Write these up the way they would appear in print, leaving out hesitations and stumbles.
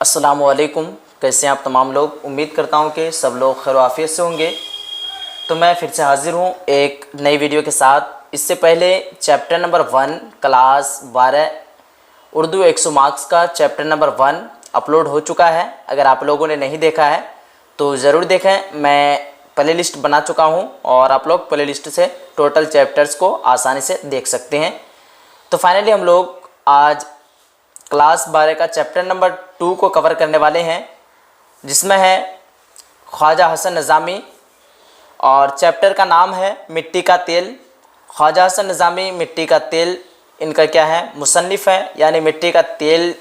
अस्सलामुअलैकुम। कैसे हैं आप तमाम लोग। उम्मीद करता हूं कि सब लोग खैर आफियत से होंगे। तो मैं फिर से हाज़िर हूं एक नई वीडियो के साथ। इससे पहले chapter number 1 class 12 Urdu 100 marks का चैप्टर नंबर 1 अपलोड हो चुका है। अगर आप लोगों ने नहीं देखा है तो ज़रूर देखें। मैं प्ले लिस्ट बना चुका हूं और आप लोग प्ले लिस्ट से टोटल चैप्टर्स को आसानी से देख सकते हैं। तो फाइनली हम लोग आज क्लास 12 का चैप्टर नंबर 2 को कवर करने वाले हैं, जिसमें है ख्वाजा हसन निज़ामी और चैप्टर का नाम है मिट्टी का तेल। ख्वाजा हसन निज़ामी मिट्टी का तेल इनका क्या है, मुसन्निफ़ है, यानी मिट्टी का तेल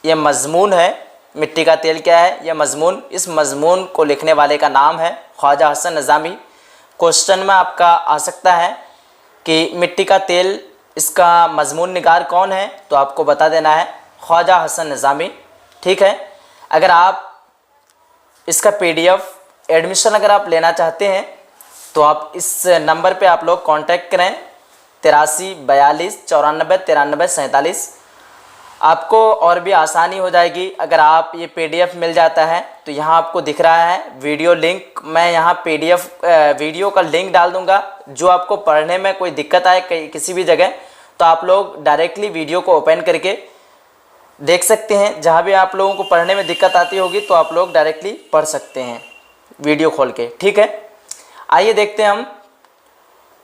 ये मज़मून है। मिट्टी का तेल क्या है, यह मज़मून। इस मज़मून को लिखने वाले का नाम है ख्वाजा हसन निज़ामी। क्वेश्चन में आपका आ सकता है कि मिट्टी का तेल इसका मज़मून निगार कौन है, तो आपको बता देना है ख्वाजा हसन निज़ामी। ठीक है। अगर आप इसका पीडीएफ एडमिशन अगर आप लेना चाहते हैं तो आप इस नंबर पे आप लोग कांटेक्ट करें 83 42 94 93 47। आपको और भी आसानी हो जाएगी अगर आप ये पीडीएफ मिल जाता है तो यहाँ आपको दिख रहा है वीडियो लिंक। मैं यहाँ पीडीएफ वीडियो का लिंक डाल दूँगा। जो आपको पढ़ने में कोई दिक्कत आए किसी भी जगह, तो आप लोग डायरेक्टली वीडियो को ओपन करके देख सकते हैं। जहाँ भी आप लोगों को पढ़ने में दिक्कत आती होगी तो आप लोग डायरेक्टली पढ़ सकते हैं वीडियो खोल के। ठीक है। आइए देखते हैं हम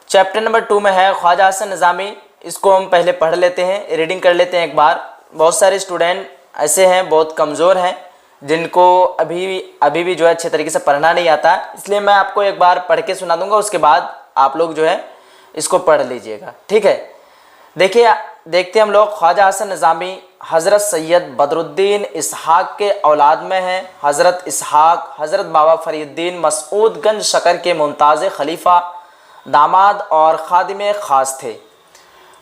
चैप्टर नंबर 2 में है ख्वाजा हसन निज़ामी। इसको हम पहले पढ़ लेते हैं, रीडिंग कर लेते हैं एक बार। बहुत सारे स्टूडेंट ऐसे हैं बहुत कमज़ोर हैं जिनको अभी भी जो है अच्छे तरीके से पढ़ना नहीं आता, इसलिए मैं आपको एक बार पढ़ के सुना दूंगा, उसके बाद आप लोग जो है इसको पढ़ लीजिएगा। ठीक है। देखिए देखते हैं हम लोग। ख्वाजा हसन निज़ामी हज़रत सैयद बदरुद्दीन इसहाक के औलाद में हैं। हज़रत इसहाक हज़रत बाबा फरीउद्दीन मसऊदगंज शकर के मुमताज़ खलीफा, दामाद और खादिम ख़ास थे।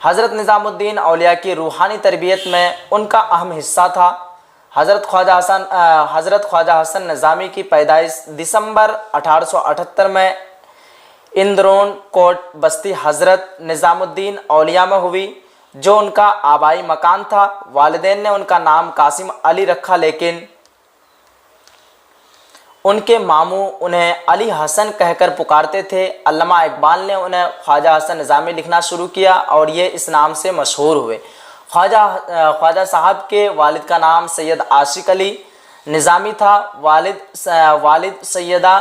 हज़रत निज़ामुद्दीन औलिया की रूहानी तरबियत में उनका अहम हिस्सा था। हज़रत ख्वाजा हसन निज़ामी की पैदाइश दिसंबर 1878 में इंदौर कोट बस्ती हज़रत निज़ामुद्दीन औलिया में हुई, जो उनका आबाई मकान था। वालिदैन ने उनका नाम कासिम अली रखा, लेकिन उनके मामू उन्हें अली हसन कहकर पुकारते थे। अल्लामा इकबाल ने उन्हें ख्वाजा हसन निज़ामी लिखना शुरू किया और ये इस नाम से मशहूर हुए। ख्वाजा साहब के वालिद का नाम सैयद आशिक अली निज़ामी था। वालिद सैयदा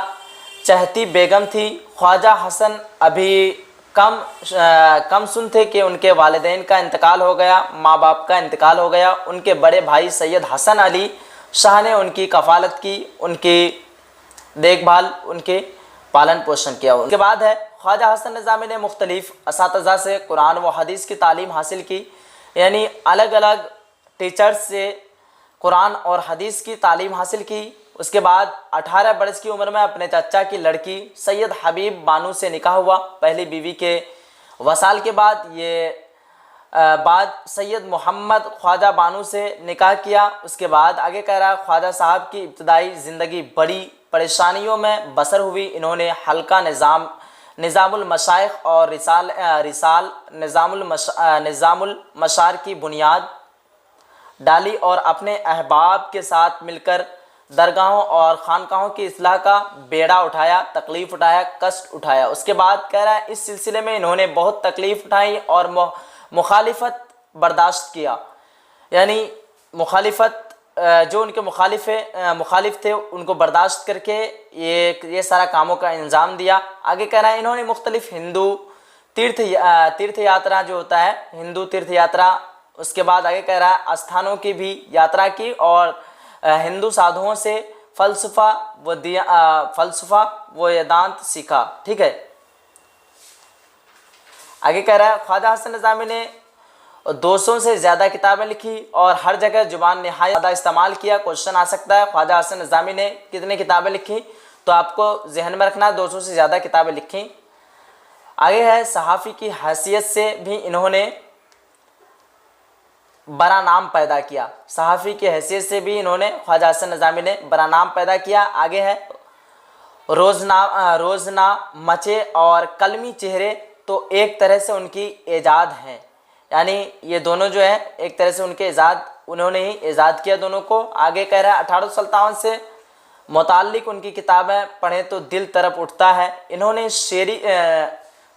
चहती बेगम थी। ख्वाजा हसन अभी कम सुन थे कि उनके वालिदैन का इंतकाल हो गया, माँ बाप का इंतकाल हो गया। उनके बड़े भाई सैयद हसन अली शाह ने उनकी कफ़ालत की, उनकी देखभाल, उनके पालन पोषण किया। उसके बाद है ख्वाजा हसन निज़ामी ने मुख्तलिफ असातिज़ा से कुरान व हदीस की तालीम हासिल की, यानी अलग अलग टीचर्स से कुरान और हदीस की तालीम हासिल की। उसके बाद 18 बरस की उम्र में अपने चाचा की लड़की सैयद हबीब बानू से निकाह हुआ। पहली बीवी के वसाल के बाद सैयद मोहम्मद ख्वाजा बानू से निकाह किया। उसके बाद आगे कह रहा है ख्वाजा साहब की इब्तदाई ज़िंदगी बड़ी परेशानियों में बसर हुई। इन्होंने हल्का निज़ामुल मशाइख और रिसाल निज़ामुल मशार की बुनियाद डाली और अपने अहबाब के साथ मिलकर दरगाहों और खानकाहों की इस्लाह का बेड़ा उठाया, तकलीफ़ उठाया, कष्ट उठाया। उसके बाद कह रहा है इस सिलसिले में इन्होंने बहुत तकलीफ़ उठाई और मुखालिफत बर्दाश्त किया, यानी मुखालिफत जो उनके मुखालिफ थे उनको बर्दाश्त करके ये सारा कामों का इंजाम दिया। आगे कह रहा है इन्होंने मुख्तलिफ हिंदू तीर्थ यात्रा जो होता है हिंदू तीर्थ यात्रा, उसके बाद आगे कह रहा है स्थानों की भी यात्रा की और हिंदू साधुओं से फ़लसफ़ा व वेदांत सीखा। ठीक है। आगे कह रहा है ख्वाजा हसन निज़ामी ने 200 से ज़्यादा किताबें लिखी और हर जगह ज़ुबान नहायत ज़्यादा इस्तेमाल किया। क्वेश्चन आ सकता है ख्वाजा हसन निज़ामी ने कितनी किताबें लिखी, तो आपको जहन में रखना 200 से ज़्यादा किताबें लिखी। आगे है सहाफ़ी की हैसियत से भी इन्होंने बड़ा नाम पैदा किया। सहाफ़ी की हैसियत से भी इन्होंने ख्वाजा हसन निज़ामी ने बड़ा नाम पैदा किया। आगे है रोज़ना मचे और कलमी चेहरे, तो एक तरह से उनकी ईजाद हैं, यानी ये दोनों जो है एक तरह से उनके उन्होंने ही ईजाद किया दोनों को। आगे कह रहा है 1857 से मुताल्लिक उनकी किताबें पढ़ें तो दिल तरफ उठता है। इन्होंने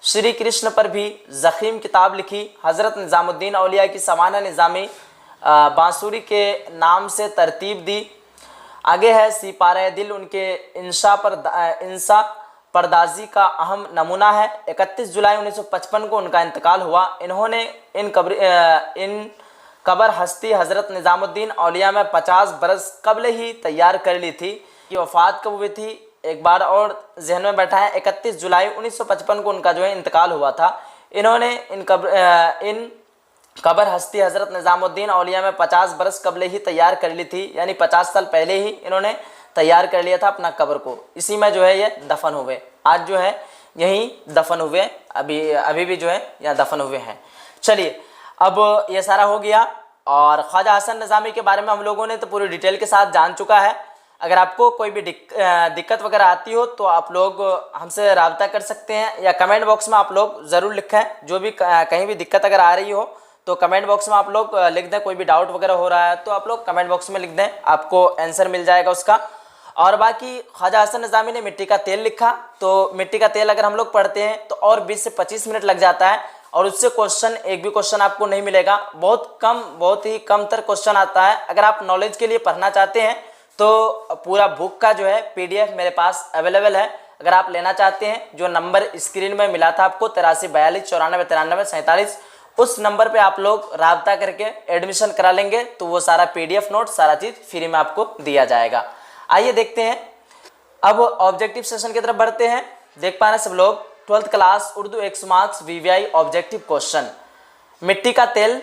श्री कृष्ण पर भी ज़ख़ीम किताब लिखी। हज़रत निज़ामुद्दीन औलिया की सवाना निज़ामी बांसुरी के नाम से तरतीब दी। आगे है सिपारे दिल, उनके इंशा परदाजी का अहम नमूना है। 31 जुलाई 1955 को उनका इंतकाल हुआ। इन्होंने इन कब्र हस्ती हज़रत निज़ामुद्दीन औलिया में 50 बरस कबल ही तैयार कर ली थी। ये वफ़ात कब हुई थी, एक बार और जहन में बैठा है, 31 जुलाई 1955 को उनका जो है इंतकाल हुआ था। इन्होंने इन कब्र हस्ती हज़रत निज़ामुद्दीन औलिया में 50 बरस कबल ही तैयार कर ली थी, यानी 50 साल पहले ही इन्होंने तैयार कर लिया था अपना कब्र को। इसी में जो है ये दफन हुए। आज जो है यहीं दफन हुए, अभी भी जो है यहाँ दफन हुए हैं। चलिए, अब ये सारा हो गया। और ख्वाजा हसन निज़ामी के बारे में हम लोगों ने तो पूरी डिटेल के साथ जान चुका है। अगर आपको कोई भी दिक्कत वगैरह आती हो तो आप लोग हमसे रब्ता कर सकते हैं, या कमेंट बॉक्स में आप लोग ज़रूर लिखें। जो भी कहीं भी दिक्कत अगर आ रही हो तो कमेंट बॉक्स में आप लोग लिख दें। कोई भी डाउट वगैरह हो रहा है तो आप लोग कमेंट बॉक्स में लिख दें, आपको आंसर मिल जाएगा उसका। और बाकी ख्वाजा हसन निज़ामी ने मिट्टी का तेल लिखा, तो मिट्टी का तेल अगर हम लोग पढ़ते हैं तो और 20 से 25 मिनट लग जाता है, और उससे क्वेश्चन एक भी क्वेश्चन आपको नहीं मिलेगा। बहुत ही कम तर क्वेश्चन आता है। अगर आप नॉलेज के लिए पढ़ना चाहते हैं तो पूरा बुक का जो है PDF मेरे पास अवेलेबल है। अगर आप लेना चाहते हैं, जो नंबर स्क्रीन में मिला था आपको 83 42 94 93 47, उस नंबर पे आप लोग रब्ता करके एडमिशन करा लेंगे तो वो सारा PDF नोट सारा चीज़ फ्री में आपको दिया जाएगा। आइए देखते हैं, अब ऑब्जेक्टिव सेशन की तरफ बढ़ते हैं। देख पा रहे हैं सब लोग, 12th class Urdu 100 marks VVI objective question. मिट्टी का तेल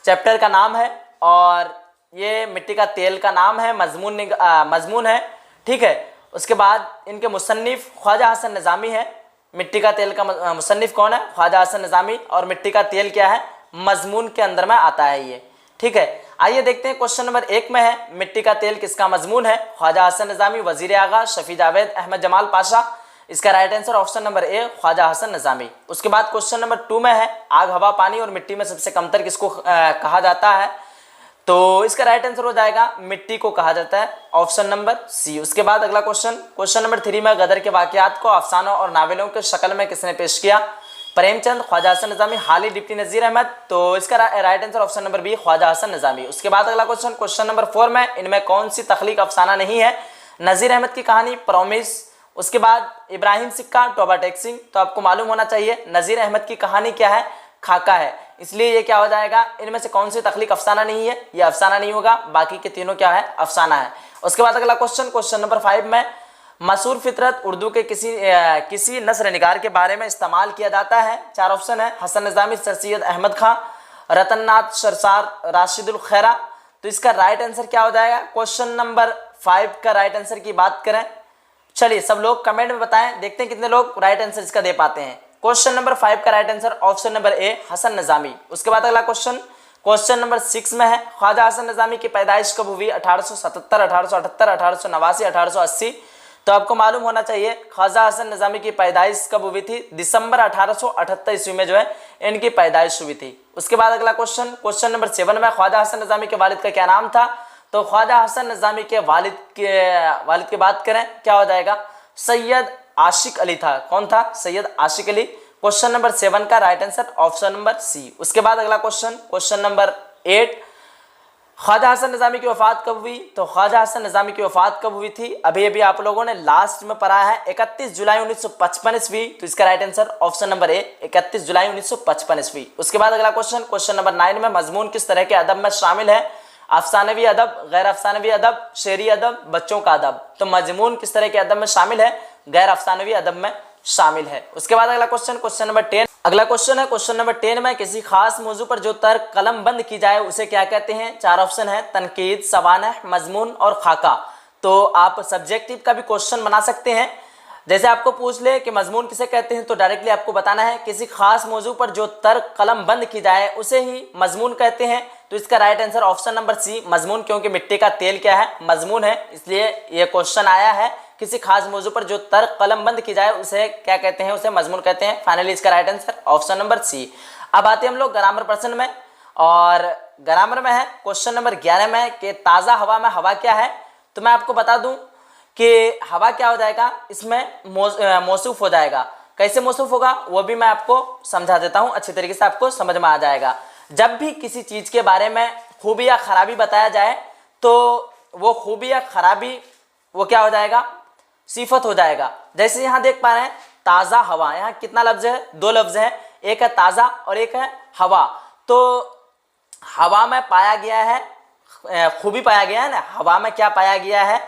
चैप्टर का नाम है, और ये मिट्टी का तेल का नाम है, मजमून है, ठीक है। उसके बाद इनके मुसन्निफ ख्वाजा हसन निज़ामी है। मिट्टी का तेल का मुसन्निफ कौन है? ख्वाजा हसन निज़ामी। और मिट्टी का तेल क्या है? मजमून के अंदर में आता है ये, ठीक है। आइए देखते हैं, क्वेश्चन नंबर 1 में है, मिट्टी का तेल किसका मजमून है? ख्वाजा हसन निज़ामी, वजीर आगा शफी जावेद अहमद जमाल पाशा। इसका right answer option number A Khwaja Hasan Nizami. उसके बाद क्वेश्चन नंबर 2 में है, आग हवा पानी और मिट्टी में सबसे कमतर किसको कहा जाता है? तो इसका राइट आंसर हो जाएगा मिट्टी को कहा जाता है, ऑप्शन नंबर C। उसके बाद अगला क्वेश्चन नंबर 3 में, गदर के वाकयात को अफसानों और नावलों के शक्ल में किसने पेश किया? प्रेमचंद, ख्वाजा हसन निज़ामी, हाली, डिप्टी नज़ीर अहमद। तो इसका right answer option number B Khwaja Hasan Nizami. उसके बाद अगला क्वेश्चन नंबर 4 में, इनमें कौन सी तख्लीक अफसाना नहीं है? नज़ीर अहमद की कहानी प्रॉमिस। उसके बाद इब्राहिम सिक्का, टोबा टैक्सिंग। तो आपको मालूम होना चाहिए नज़ीर अहमद की कहानी क्या है? खाका है। इसलिए ये क्या हो जाएगा, इनमें से कौन सी तख्लीक अफसाना नहीं है? ये अफसाना नहीं होगा, बाकी के तीनों क्या है? अफसाना है। उसके बाद अगला क्वेश्चन नंबर 5 में, मसूर फितरत उर्दू के किसी नस्र निगार के बारे में इस्तेमाल किया जाता है। 4 ऑप्शन है, हसन निज़ामी, सर सैयद अहमद खां, रतननाथ सरसार, राशिदुल खैरा। तो इसका राइट आंसर क्या हो जाएगा? क्वेश्चन नंबर 5 का राइट आंसर की बात करें, चलिए सब लोग कमेंट में बताएं, देखते हैं कितने लोग राइट आंसर इसका दे पाते हैं। क्वेश्चन नंबर 5 का right answer option number A Hasan Nizami. उसके बाद अगला क्वेश्चन नंबर 6 में है, ख्वाजा हसन निज़ामी की पैदाइश कब हुई? 1877, 1878, 1889, 1880। तो आपको मालूम होना चाहिए ख्वाजा हसन निज़ामी की पैदाइश कब हुई थी? दिसंबर 1878 ईस्वी में जो है इनकी पैदाइश हुई थी। उसके बाद अगला क्वेश्चन नंबर 7 में, ख्वाजा हसन निज़ामी के वालिद का क्या नाम था? तो ख्वाजा हसन निज़ामी के वालिद की बात करें, क्या हो जाएगा? सैयद आशिक अली था। कौन था? सैयद आशिक अली। क्वेश्चन नंबर 7 का right answer option number C। उसके बाद अगला क्वेश्चन नंबर 8, ख्वाजा हसन निज़ामी की वफ़ात कब हुई? तो ख्वाजा हसन निज़ामी की वफ़ात कब हुई थी? अभी आप लोगों ने लास्ट में पढ़ा है, 31 जुलाई 1955 ईस्वी। तो इसका right answer option number A 31 जुलाई 1955 ईस्वी। उसके बाद अगला क्वेश्चन नंबर 9 में, मजमून किस तरह के अदब में शामिल है? अफसानवी अदब, गैर अफसानवी अदब, शेरी अदब, बच्चों का अदब। तो मजमून किस तरह के अदब में शामिल है? गैर अफसानवी अदब में शामिल है। उसके बाद अगला क्वेश्चन नंबर 10, अगला क्वेश्चन नंबर 10 में, किसी खास मौजू पर जो तर्क कलम बंद की जाए उसे क्या कहते हैं? 4 ऑप्शन है, तनकीद, सवानह, मजमून और खाका। तो आप सब्जेक्टिव का भी क्वेश्चन बना सकते हैं। जैसे आपको पूछ ले कि मजमून किसे कहते हैं, तो डायरेक्टली आपको बताना है किसी खास मौजू पर जो तर्क कलम बंद की जाए उसे ही मजमून कहते हैं। तो इसका right answer option number C मजमून, क्योंकि मिट्टी का तेल क्या है? मजमून है, इसलिए ये क्वेश्चन आया है। किसी खास मौजू पर जो तर्क कलम बंद की जाए उसे क्या कहते हैं? उसे मजमून कहते हैं। फाइनली इसका right answer option number C। अब आते हैं हम लोग ग्रामर पर्सन में, और ग्रामर में है क्वेश्चन नंबर 11 में कि ताज़ा हवा में हवा क्या है। तो मैं आपको बता दूं कि हवा क्या हो जाएगा, इसमें मौसूफ हो जाएगा। कैसे मौसूफ होगा वो भी मैं आपको समझा देता हूं, अच्छी तरीके से आपको समझ में आ जाएगा। जब भी किसी चीज़ के बारे में खूबी या खराबी बताया जाए तो वो खूबी या खराबी वो क्या हो जाएगा, सिफत हो जाएगा। जैसे यहाँ देख पा रहे हैं ताज़ा हवा, यहाँ कितना लफ्ज है, 2 लफ्ज है, एक है ताज़ा और एक है हवा। तो हवा में पाया गया है खूबी, पाया गया है ना, हवा में क्या पाया गया है,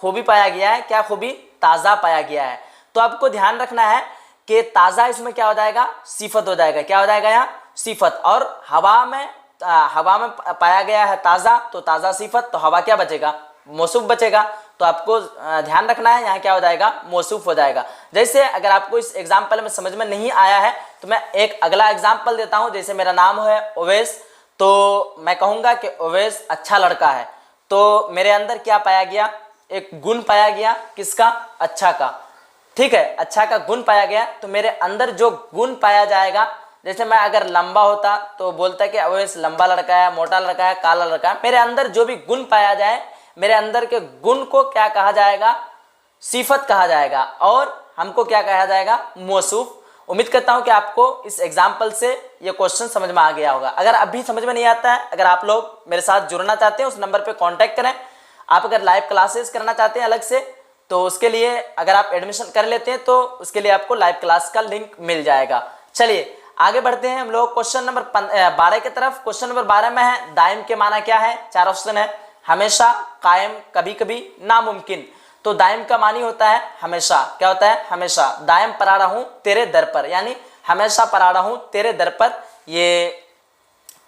खूबी पाया गया है। क्या खूबी, ताज़ा पाया गया है। तो आपको ध्यान रखना है कि ताज़ा इसमें क्या हो जाएगा, सिफत हो जाएगा। क्या हो जाएगा यहाँ, सिफत। और हवा में पाया गया है ताज़ा, तो ताज़ा सिफत, तो हवा क्या बचेगा, मौसूफ बचेगा। तो आपको ध्यान रखना है यहाँ क्या हो जाएगा, मौसूफ हो जाएगा। जैसे अगर आपको इस एग्जाम्पल में समझ में नहीं आया है तो मैं एक अगला एग्जाम्पल देता हूँ। जैसे मेरा नाम है ओवैस, तो मैं कहूँगा कि ओवैस अच्छा लड़का है। तो मेरे अंदर क्या पाया गया, एक गुण पाया गया, किसका, अच्छा का। ठीक है, अच्छा का गुण पाया गया। तो मेरे अंदर जो गुण पाया जाएगा, जैसे मैं अगर लंबा होता तो बोलता कि ओवैस लंबा लड़का है, मोटा लड़का है, काला लड़का है। मेरे अंदर जो भी गुण पाया जाए, मेरे अंदर के गुण को क्या कहा जाएगा, सिफत कहा जाएगा, और हमको क्या कहा जाएगा, मौसूफ। उम्मीद करता हूं कि आपको इस एग्जाम्पल से ये क्वेश्चन समझ में आ गया होगा। अगर अभी समझ में नहीं आता है, अगर आप लोग मेरे साथ जुड़ना चाहते हैं उस नंबर पे कांटेक्ट करें। आप अगर लाइव क्लासेस करना चाहते हैं अलग से, तो उसके लिए अगर आप एडमिशन कर लेते हैं तो उसके लिए आपको लाइव क्लास का लिंक मिल जाएगा। चलिए आगे बढ़ते हैं हम लोग क्वेश्चन नंबर 12 की तरफ। क्वेश्चन नंबर 12 में है दायम के माना क्या है। 4 ऑप्शन है, हमेशा, कायम, कभी कभी, नामुमकिन। तो दायम का मानी होता है हमेशा। क्या होता है, हमेशा। दायम पड़ा रहूं तेरे दर पर, यानी हमेशा पड़ा रहूं तेरे दर पर। ये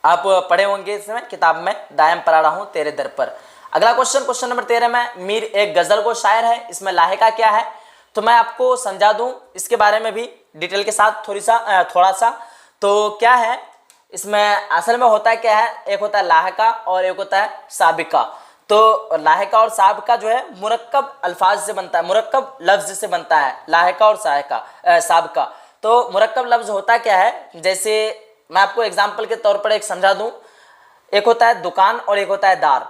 आप पढ़े होंगे इसमें किताब में, दायम पड़ा रहूं तेरे दर पर। अगला क्वेश्चन, क्वेश्चन नंबर 13 में मीर एक गजल को शायर है, इसमें लाहिका क्या है। तो मैं आपको समझा दूं इसके बारे में भी डिटेल के साथ थोड़ा सा। तो क्या है इसमें, असल में होता है क्या है, एक होता है लाहिका और एक होता है साबिका। तो लाहिका और साबिका जो है मुरक्कब अल्फाज से बनता है, मुरक्कब लफ्ज से बनता है लाहिका और साबिका। तो मुरक्कब लफ्ज होता क्या है, जैसे मैं आपको एग्जाम्पल के तौर पर एक समझा दूं। एक होता है दुकान और एक होता है दार।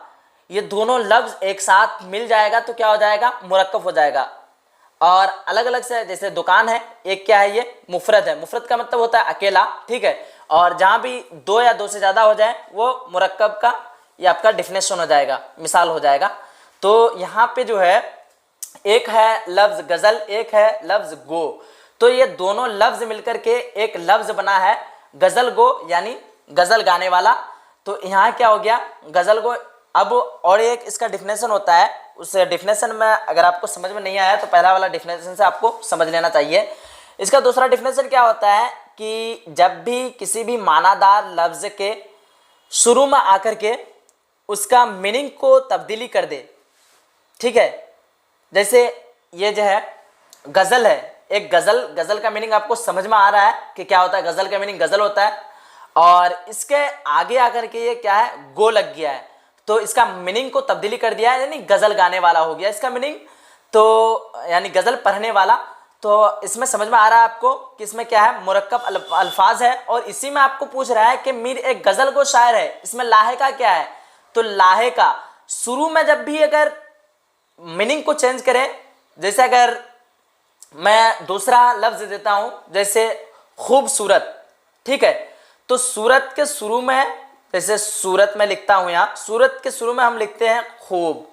ये दोनों लफ्ज एक साथ मिल जाएगा तो क्या हो जाएगा, मुरक्कब हो जाएगा। और अलग अलग से, जैसे दुकान है, एक क्या है, ये मुफरद है। मुफरद का मतलब होता है अकेला, ठीक है। और जहां भी 2 या 2 से ज्यादा हो जाए वो मुरक्कब का ये आपका डिफिनेशन हो जाएगा, मिसाल हो जाएगा। तो यहाँ पे जो है एक है लफ्ज गजल, एक है लफ्ज गो। तो ये दोनों लफ्ज मिलकर के एक लफ्ज बना है गजल गो, यानी गजल गाने वाला। तो यहाँ क्या हो गया, गजल गो। अब और एक इसका डिफिनेशन होता है, उस डिफिनेशन में अगर आपको समझ में नहीं आया तो पहला वाला डिफिनेशन से आपको समझ लेना चाहिए। इसका दूसरा डिफिनेशन क्या होता है कि जब भी किसी भी मानादार लफ्ज के शुरू में आकर के उसका मीनिंग को तब्दीली कर दे, ठीक है। जैसे ये जो है गजल है, एक गजल, गजल का मीनिंग आपको समझ में आ रहा है कि क्या होता है, गजल का मीनिंग गजल होता है। और इसके आगे आकर के ये क्या है, गो लग गया है, तो इसका मीनिंग को तब्दीली कर दिया है, यानी गजल गाने वाला हो गया इसका मीनिंग। तो यानी गजल पढ़ने वाला। तो इसमें समझ में आ रहा है आपको कि इसमें क्या है, मुरक्कब अल्फाज है। और इसी में आपको पूछ रहा है कि मीर एक गजल को शायर है, इसमें लाहिका क्या है। तो लाहिका शुरू में जब भी अगर मीनिंग को चेंज करें, जैसे अगर मैं दूसरा लफ्ज देता हूं, जैसे खूबसूरत, ठीक है। तो सूरत के शुरू में, जैसे सूरत में लिखता हूं यहाँ, सूरत के शुरू में हम लिखते हैं खूब,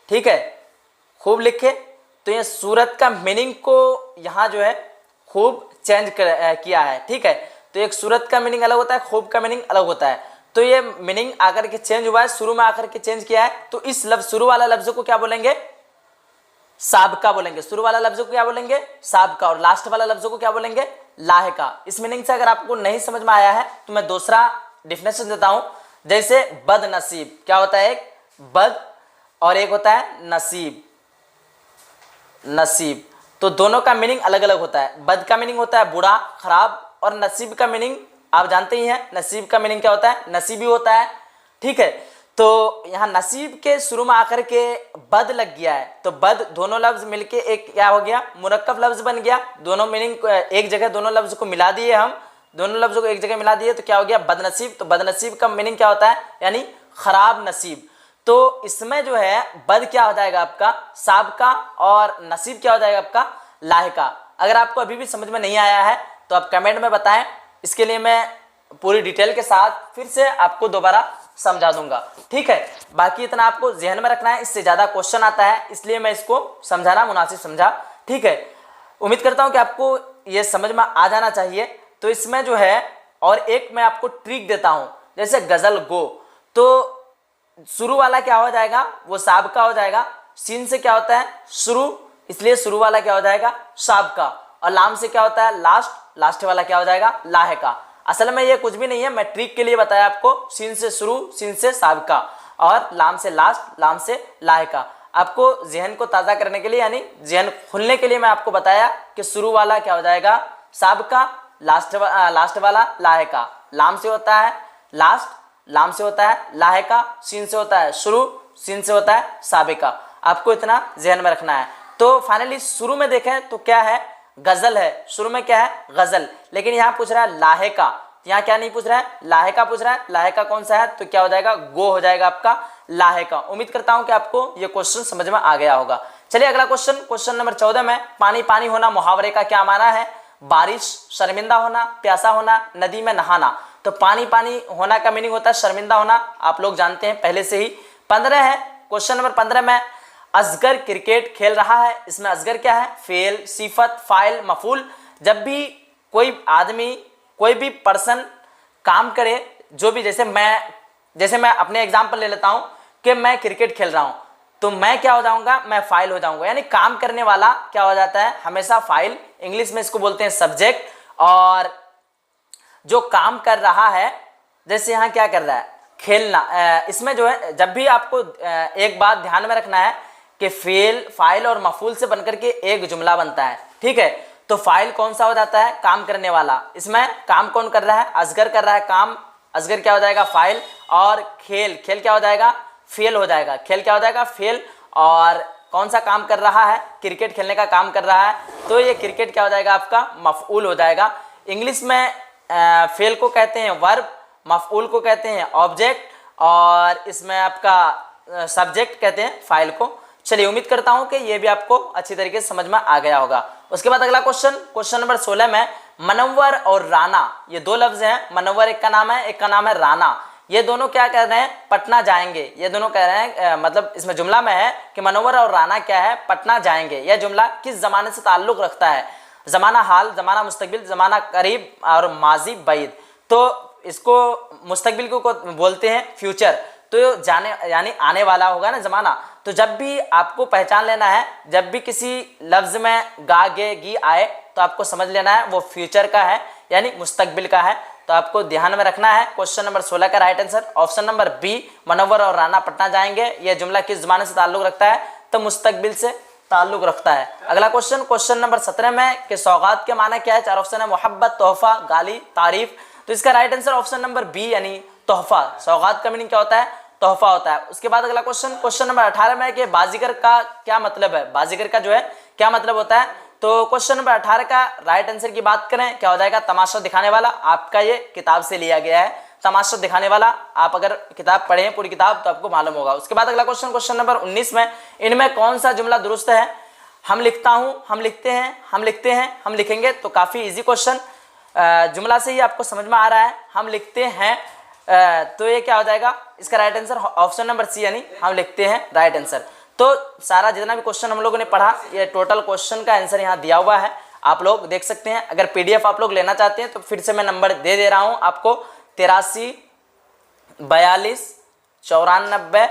ठीक है, खूब लिखे। तो ये सूरत का मीनिंग को यहाँ जो है खूब चेंज किया है, ठीक है। तो एक सूरत का मीनिंग अलग होता है, खूब का मीनिंग अलग होता है। तो ये मीनिंग आकर के चेंज हुआ है, शुरू में आकर के चेंज किया है। तो इस लफ्ज, शुरू वाला लफ्ज को क्या बोलेंगे, साबका बोलेंगे। शुरू वाला लफ्ज को क्या बोलेंगे, साबका। और लास्ट वाला लफ्ज को क्या बोलेंगे, लाहिका। इस मीनिंग से अगर आपको नहीं समझ में आया है तो मैं दूसरा डिफिनेशन देता हूं। जैसे बदनसीब, क्या होता है, एक बद और एक होता है नसीब, नसीब। तो दोनों का मीनिंग अलग अलग होता है। बद का मीनिंग होता है बुरा, खराब, और नसीब का मीनिंग आप जानते ही हैं, नसीब का मीनिंग क्या होता है, नसीबी होता है, ठीक है। तो यहाँ नसीब के शुरू में आकर के बद लग गया है, तो बद दोनों लफ्ज मिलके एक क्या हो गया, मुरक्कब लफ्ज बन गया। दोनों मीनिंग एक जगह दोनों लफ्ज को मिला दिए हम, दोनों लफ्ज़ों को एक जगह मिला दिए तो क्या हो गया बदनसीब। तो बदनसीब का मीनिंग क्या होता है, यानी खराब नसीब। तो इसमें जो है बद क्या हो जाएगा आपका साबका और नसीब क्या हो जाएगा आपका लाहिका। अगर आपको अभी भी समझ में नहीं आया है तो आप कमेंट में बताएं, इसके लिए मैं पूरी डिटेल के साथ फिर से आपको दोबारा समझा दूंगा, ठीक है। बाकी इतना आपको ध्यान में रखना है, इससे ज़्यादा क्वेश्चन आता है इसलिए मैं इसको समझाना मुनासिब समझा, ठीक है। उम्मीद करता हूं कि आपको ये समझ में आ जाना चाहिए। तो इसमें जो है और एक मैं आपको ट्रिक देता हूं, जैसे गजल गो, तो शुरू वाला क्या हो जाएगा वो साबका हो जाएगा। सीन से क्या होता है शुरू, इसलिए शुरू वाला क्या हो जाएगा साबका, और लाम से क्या होता है लास्ट, लास्ट वाला क्या हो जाएगा लाहिका। असल में ये कुछ भी नहीं है, मैं ट्रिक के लिए बताया आपको। सीन से शुरू, सीन से साबका, और लाम से लास्ट, लाम से लाहिका। आपको जहन को ताज़ा करने के लिए यानी जहन खुलने के लिए मैं आपको बताया कि शुरू वाला क्या हो जाएगा साबका, लास्ट वाला लाहिका। लाम से होता है लास्ट, लाम से होता है लाहिका, सीन से होता है शुरू, सीन से होता है साबिका। आपको इतना जहन में रखना है। तो फाइनली शुरू में देखें तो क्या है गजल है, शुरू में क्या है गजल, लेकिन यहाँ पूछ रहा है लाहिका। यहाँ क्या नहीं पूछ रहा है लाहिका पूछ रहा है। लाहिका कौन सा है तो क्या हो जाएगा गो हो जाएगा आपका लाहिका। उम्मीद करता हूं कि आपको ये क्वेश्चन समझ में आ गया होगा। चलिए अगला क्वेश्चन, क्वेश्चन नंबर 14 में पानी पानी होना मुहावरे का क्या माना है। बारिश, शर्मिंदा होना, प्यासा होना, नदी में नहाना। तो पानी पानी होना का मीनिंग होता है शर्मिंदा होना, आप लोग जानते हैं पहले से ही। 15 है क्वेश्चन नंबर 15 में असगर क्रिकेट खेल रहा है। इसमें असगर क्या है फेल, सिफत, फाइल, मफूल। जब भी कोई आदमी कोई भी पर्सन काम करे, जो भी जैसे मैं अपने एग्जांपल ले लेता हूं कि मैं क्रिकेट खेल रहा हूं, तो मैं क्या हो जाऊंगा मैं फाइल हो जाऊंगा, यानी काम करने वाला क्या हो जाता है हमेशा फाइल। इंग्लिश में इसको बोलते हैं सब्जेक्ट। और जो काम कर रहा है जैसे यहाँ क्या कर रहा है खेलना, इसमें जो है जब भी आपको एक बात ध्यान में रखना है कि फेल, फाइल और मफूल से बनकर के एक जुमला बनता है, ठीक है। तो फाइल कौन सा हो जाता है काम करने वाला। इसमें काम कौन कर रहा है असगर कर रहा है काम, असगर क्या हो जाएगा फाइल। और खेल, खेल क्या हो जाएगा फेल हो जाएगा, खेल क्या हो जाएगा फेल। और कौन सा काम कर रहा है क्रिकेट खेलने का काम कर रहा है, तो ये क्रिकेट क्या हो जाएगा आपका मफऊल हो जाएगा। इंग्लिश में फेल को कहते हैं वर्ब, मफऊल को कहते हैं ऑब्जेक्ट, और इसमें आपका सब्जेक्ट कहते हैं फाइल को। चलिए उम्मीद करता हूं कि ये भी आपको अच्छी तरीके से समझ में आ गया होगा। उसके बाद अगला क्वेश्चन, क्वेश्चन नंबर 16 में मनव्वर और राना, ये दो लफ्ज हैं। मनव्वर एक का नाम है, एक का नाम है राना। ये दोनों क्या कह रहे हैं पटना जाएंगे। ये दोनों कह रहे हैं मतलब इसमें जुमला में है कि मनव्वर और राना क्या है पटना जाएंगे। यह जुमला किस जमाने से ताल्लुक रखता है, जमाना हाल, जमाना मुस्तकबिल, जमाना करीब और माजी बैद। तो इसको मुस्तकबिल को बोलते हैं फ्यूचर, तो जाने यानी आने वाला होगा ना जमाना। तो जब भी आपको पहचान लेना है, जब भी किसी लफ्ज में गा गे गी आए तो आपको समझ लेना है वो फ्यूचर का है यानी मुस्तकबिल का है। तो आपको ध्यान में रखना है। क्वेश्चन नंबर 16 का right answer option number B, Munawwar और राना पटना जाएंगे। यह जुमला किस जमाने से ताल्लुक रखता है तो मुस्तकबिल से ताल्लुक रखता है। अगला क्वेश्चन, क्वेश्चन नंबर 17 में कि सौगात के माना क्या है। चार ऑप्शन है मोहब्बत, तोहफा, गाली, तारीफ। तो इसका right answer option number B यानी तोहफा। सौगात का मीनिंग क्या होता है तोहफा होता है। उसके बाद अगला क्वेश्चन, क्वेश्चन नंबर 18 में कि बाजीगर का क्या मतलब है। बाजीगर का जो है क्या मतलब होता है। तो क्वेश्चन नंबर 18 का राइट आंसर की बात करें क्या हो जाएगा तमाशा दिखाने वाला। आपका ये किताब से लिया गया है तमाशा दिखाने वाला। आप अगर किताब पढ़े पूरी किताब तो आपको मालूम होगा। उसके बाद अगला क्वेश्चन, क्वेश्चन नंबर 19 में इनमें कौन सा जुमला दुरुस्त है। हम लिखता हूं, हम लिखते हैं, हम लिखते हैं, हम लिखेंगे। तो काफी इजी क्वेश्चन, जुमला से ही आपको समझ में आ रहा है हम लिखते हैं। तो ये क्या हो जाएगा इसका right answer option number C यानी हम लिखते हैं राइट आंसर। तो सारा जितना भी क्वेश्चन हम लोगों ने पढ़ा ये टोटल क्वेश्चन का आंसर यहाँ दिया हुआ है, आप लोग देख सकते हैं। अगर पीडीएफ आप लोग लेना चाहते हैं तो फिर से मैं नंबर दे रहा हूँ आपको 83 42 94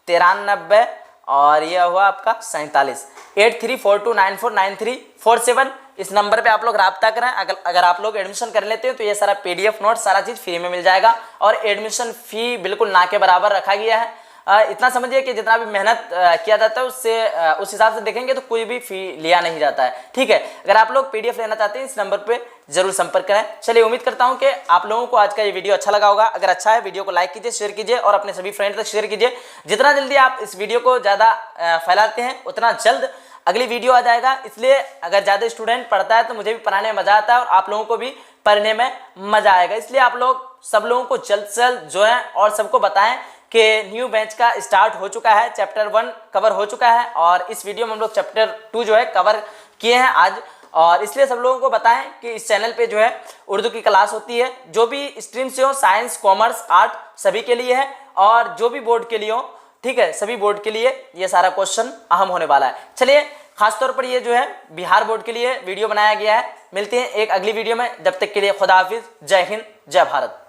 93 और यह हुआ आपका 47 8342949347। इस नंबर पे आप लोग राब्ता करें। अगर आप लोग एडमिशन कर लेते हैं तो ये सारा पीडीएफ नोट सारा चीज़ फ्री में मिल जाएगा और एडमिशन फी बिल्कुल ना के बराबर रखा गया है। इतना समझिए कि जितना भी मेहनत किया जाता है उससे उस हिसाब से देखेंगे तो कोई भी फी लिया नहीं जाता है, ठीक है। अगर आप लोग पीडीएफ लेना चाहते हैं इस नंबर पे जरूर संपर्क करें। चलिए उम्मीद करता हूं कि आप लोगों को आज का ये वीडियो अच्छा लगा होगा। अगर अच्छा है वीडियो को लाइक कीजिए, शेयर कीजिए और अपने सभी फ्रेंड तक शेयर कीजिए। जितना जल्दी आप इस वीडियो को ज़्यादा फैलाते हैं उतना जल्द अगली वीडियो आ जाएगा। इसलिए अगर ज़्यादा स्टूडेंट पढ़ता है तो मुझे भी पढ़ाने में मजा आता है और आप लोगों को भी पढ़ने में मजा आएगा। इसलिए आप लोग सब लोगों को जल्द से जल्द जो है और सबको बताएं कि न्यू बैच का स्टार्ट हो चुका है, चैप्टर 1 कवर हो चुका है और इस वीडियो में हम लोग चैप्टर 2 जो है कवर किए हैं आज। और इसलिए सब लोगों को बताएं कि इस चैनल पे जो है उर्दू की क्लास होती है, जो भी स्ट्रीम से हो, साइंस, कॉमर्स, आर्ट सभी के लिए है और जो भी बोर्ड के लिए हो, ठीक है, सभी बोर्ड के लिए ये सारा क्वेश्चन अहम होने वाला है। चलिए, खासतौर पर ये जो है बिहार बोर्ड के लिए वीडियो बनाया गया है। मिलते हैं एक अगली वीडियो में, जब तक के लिए खुदा हाफिज, जय हिंद, जय भारत।